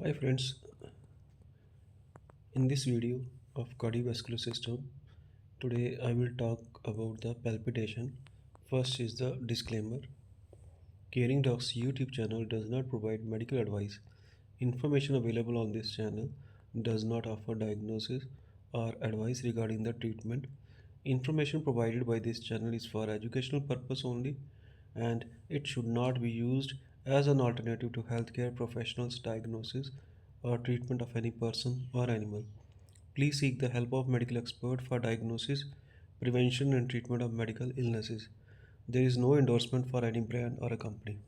Hi friends, in this video of cardiovascular system, today I will talk about the palpitation. First is the disclaimer. Caring Docs YouTube channel does not provide medical advice. Information available on this channel does not offer diagnosis or advice regarding the treatment. Information provided by this channel is for educational purpose only and it should not be used as an alternative to healthcare professionals' diagnosis or treatment of any person or animal. Please seek the help of medical expert for diagnosis, prevention and treatment of medical illnesses. There is no endorsement for any brand or a company.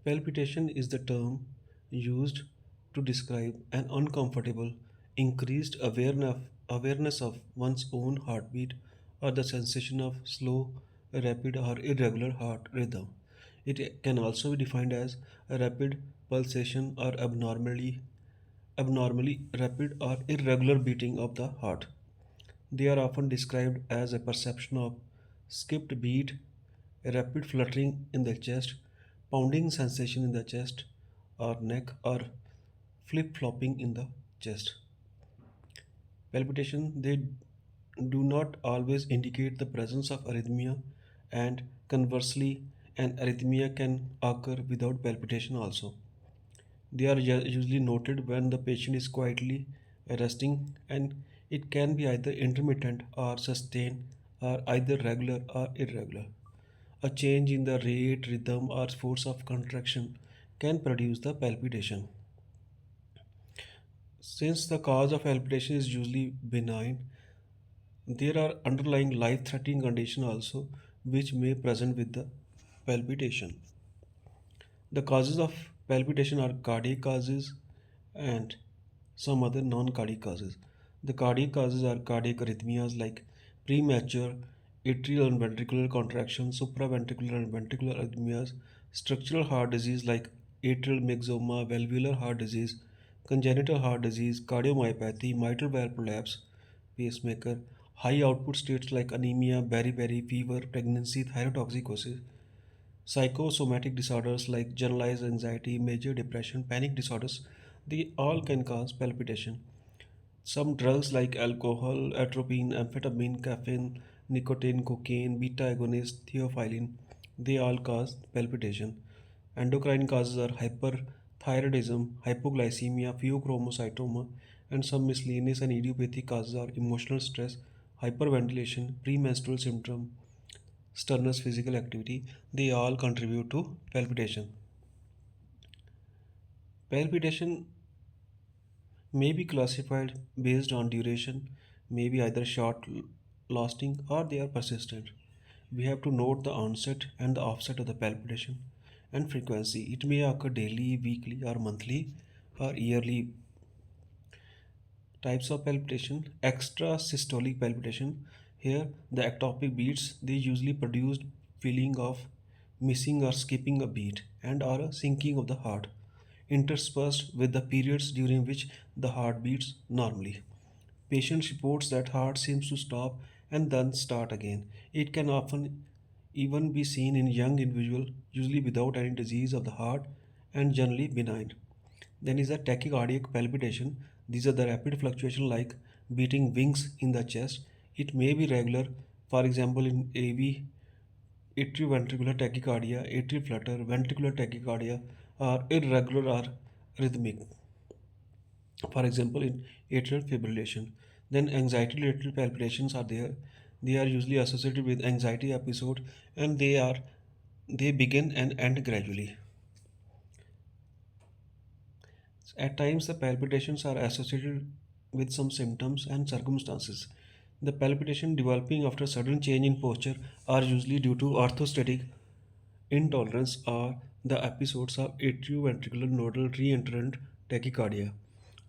Palpitation is the term used to describe an uncomfortable, increased awareness of one's own heartbeat or the sensation of slow, rapid, or irregular heart rhythm. It can also be defined as a rapid pulsation or abnormally rapid or irregular beating of the heart. They are often described as a perception of skipped beat, a rapid fluttering in the chest, pounding sensation in the chest or neck, or flip flopping in the chest. Palpitation they do not always indicate the presence of arrhythmia, and conversely, an arrhythmia can occur without palpitation also. They are usually noted when the patient is quietly resting, and it can be either intermittent or sustained or either regular or irregular. A change in the rate, rhythm, or force of contraction can produce the palpitation. Since the cause of palpitation is usually benign, there are underlying life-threatening conditions also which may present with the palpitation. The causes of palpitation are cardiac causes and some other non-cardiac causes. The cardiac causes are cardiac arrhythmias like premature atrial and ventricular contraction, supraventricular and ventricular arrhythmias, structural heart disease like atrial myxoma, valvular heart disease, congenital heart disease, cardiomyopathy, mitral valve prolapse, pacemaker, high output states like anemia, beriberi, fever, pregnancy, thyrotoxicosis, psychosomatic disorders like generalized anxiety, major depression, panic disorders, they all can cause palpitation. Some drugs like alcohol, atropine, amphetamine, caffeine, nicotine, cocaine, beta agonist, theophylline, they all cause palpitation. Endocrine causes are hyperthyroidism, hypoglycemia, pheochromocytoma, and some miscellaneous and idiopathic causes are emotional stress, hyperventilation, premenstrual symptom, strenuous physical activity, they all contribute to palpitation. Palpitation may be classified based on duration, may be either short lasting or they are persistent. We have to note the onset and the offset of the palpitation and frequency. It may occur daily, weekly, or monthly, or yearly. Types of palpitation: extra systolic palpitation. Here, the ectopic beats they usually produce feeling of missing or skipping a beat and or a sinking of the heart, interspersed with the periods during which the heart beats normally. Patient reports that heart seems to stop and then start again. It can often even be seen in young individual, usually without any disease of the heart and generally benign. Then is a tachycardic palpitation. These are the rapid fluctuation like beating wings in the chest. It may be regular, for example, in AV, atrioventricular tachycardia, atrial flutter, ventricular tachycardia, or irregular or rhythmic, for example, in atrial fibrillation. Then anxiety related palpitations are there. They are usually associated with anxiety episode and they begin and end gradually. At times, the palpitations are associated with some symptoms and circumstances. The palpitation developing after sudden change in posture are usually due to orthostatic intolerance or the episodes of atrioventricular nodal reentrant tachycardia.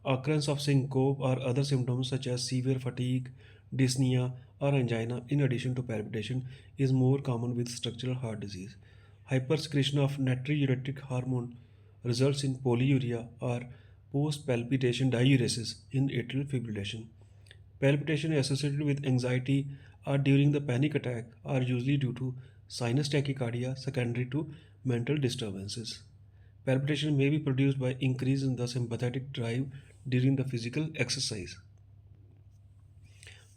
Occurrence of syncope or other symptoms such as severe fatigue, dyspnea, or angina, in addition to palpitation, is more common with structural heart disease. Hypersecretion of natriuretic hormone results in polyuria or post-palpitation diuresis in atrial fibrillation. Palpitation associated with anxiety or during the panic attack are usually due to sinus tachycardia secondary to mental disturbances. Palpitation may be produced by increase in the sympathetic drive during the physical exercise.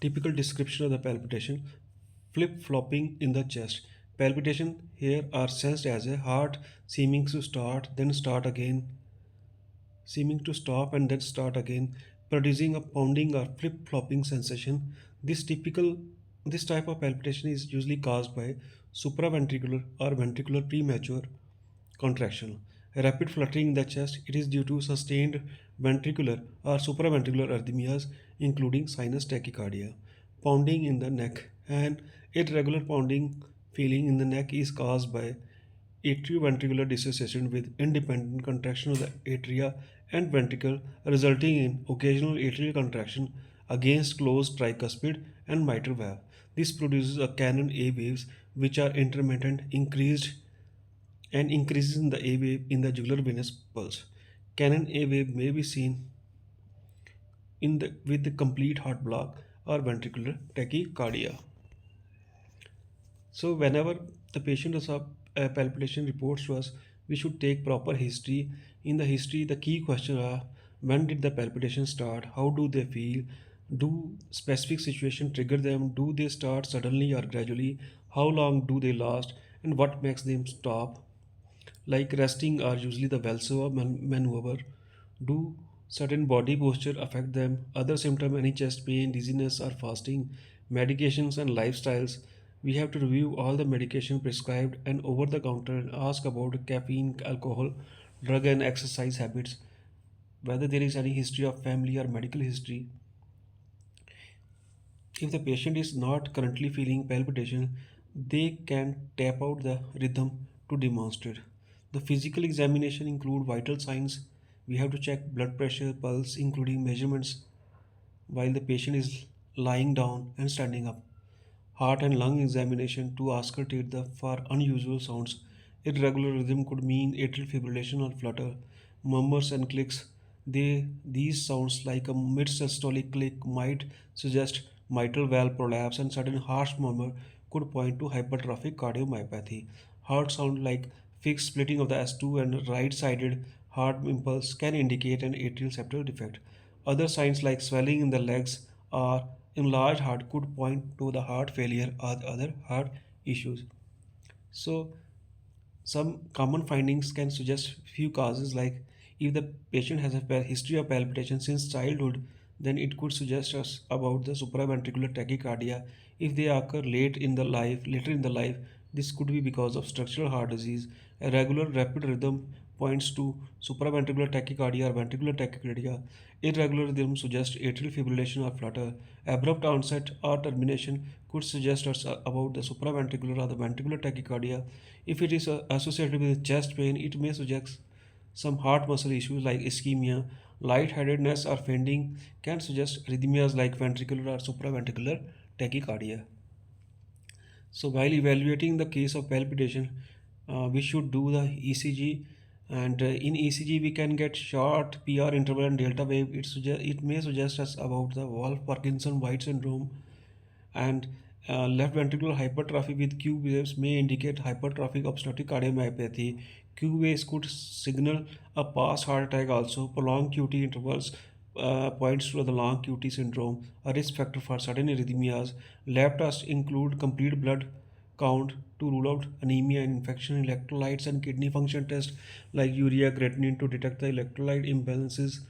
Typical description of the palpitation: flip flopping in the chest. Palpitation here are sensed as a heart seeming to start, then start again, seeming to stop and then start again, producing a pounding or flip flopping sensation. This typical this type of palpitation is usually caused by supraventricular or ventricular premature contraction. Rapid fluttering in the chest, it is due to sustained ventricular or supraventricular arrhythmias, including sinus tachycardia. Pounding in the neck, and irregular pounding feeling in the neck is caused by atrioventricular dissociation with independent contraction of the atria and ventricle, resulting in occasional atrial contraction against closed tricuspid and mitral valve. This produces a Canon A waves, which are intermittent, increased and increases in the A wave in the jugular venous pulse. Canon A wave may be seen with the complete heart block or ventricular tachycardia. So whenever the patient has a palpitation reports to us, we should take proper history. In the history, the key questions are: when did the palpitation start? How do they feel? Do specific situation trigger them? Do they start suddenly or gradually? How long do they last? And what makes them stop? Like resting are usually the Valsova maneuver. Do certain body posture affect them? Other symptom, any chest pain, dizziness, or fasting, medications and lifestyles. We have to review all the medication prescribed and over the counter and ask about caffeine, alcohol, drug and exercise habits, whether there is any history of family or medical history. If the patient is not currently feeling palpitation, they can tap out the rhythm to demonstrate. The physical examination include vital signs. We have to check blood pressure, pulse, including measurements while the patient is lying down and standing up. Heart and lung examination to auscultate the for unusual sounds. Irregular rhythm could mean atrial fibrillation or flutter. Murmurs and clicks. These sounds like a mid-systolic click might suggest mitral valve prolapse, and sudden harsh murmur could point to hypertrophic cardiomyopathy. Heart sound like fixed splitting of the S2 and right-sided heart impulse can indicate an atrial septal defect. Other signs like swelling in the legs or enlarged heart could point to the heart failure or other heart issues. So, some common findings can suggest few causes, like if the patient has a history of palpitation since childhood, then it could suggest us about the supraventricular tachycardia. If they occur later in the life, this could be because of structural heart disease. A regular rapid rhythm points to supraventricular tachycardia or ventricular tachycardia. Irregular rhythm suggests atrial fibrillation or flutter. Abrupt onset or termination could suggest us about the supraventricular or the ventricular tachycardia. If it is associated with chest pain, it may suggest some heart muscle issues like ischemia. Lightheadedness or fainting can suggest arrhythmias like ventricular or supraventricular tachycardia. So while evaluating the case of palpitation, we should do the ECG, and in ECG we can get short PR interval and delta wave. It may suggest us about the Wolff Parkinson White syndrome, and left ventricular hypertrophy with Q waves may indicate hypertrophic obstructive cardiomyopathy. Q waves could signal a past heart attack also. Prolonged QT intervals points to the long QT syndrome, a risk factor for sudden arrhythmias. Lab tests include complete blood count to rule out anemia and infection, electrolytes and kidney function tests like urea creatinine to detect the electrolyte imbalances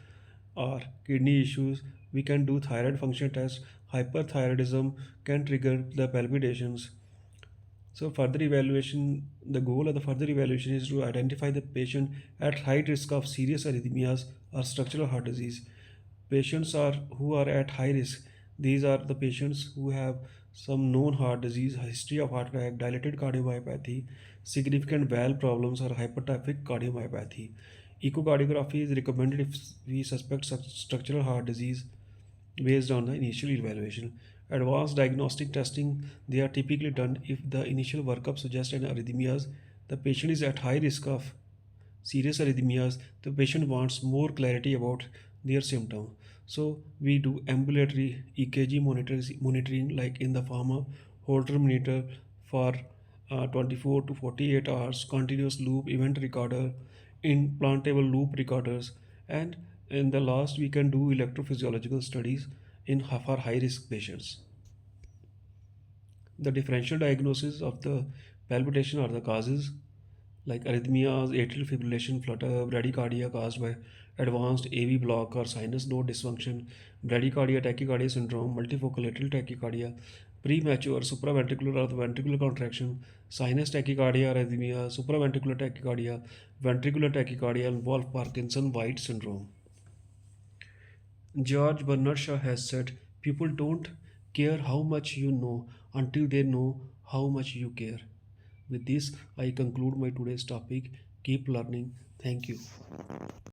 or kidney issues. We can do thyroid function tests. Hyperthyroidism can trigger the palpitations. So further evaluation, the goal of the further evaluation is to identify the patient at high risk of serious arrhythmias or structural heart disease. Patients are who are at high risk. These are the patients who have some known heart disease, history of heart attack, dilated cardiomyopathy, significant valve problems, or hypertrophic cardiomyopathy. Echocardiography is recommended if we suspect such structural heart disease based on the initial evaluation. Advanced diagnostic testing, they are typically done if the initial workup suggests an arrhythmias. The patient is at high risk of serious arrhythmias. The patient wants more clarity about their symptom. So we do ambulatory EKG monitoring like in the form of Holter monitor for 24 to 48 hours, continuous loop event recorder, implantable loop recorders, and in the last we can do electrophysiological studies for high risk patients. The differential diagnosis of the palpitation are the causes like arrhythmias, atrial fibrillation, flutter, bradycardia caused by advanced AV block or sinus node dysfunction, bradycardia, tachycardia syndrome, multifocal atrial tachycardia, premature supraventricular or the ventricular contraction, sinus tachycardia, arrhythmia, supraventricular tachycardia, ventricular tachycardia, and Wolff Parkinson White syndrome. George Bernard Shaw has said, people don't care how much you know until they know how much you care. With this, I conclude my today's topic. Keep learning. Thank you.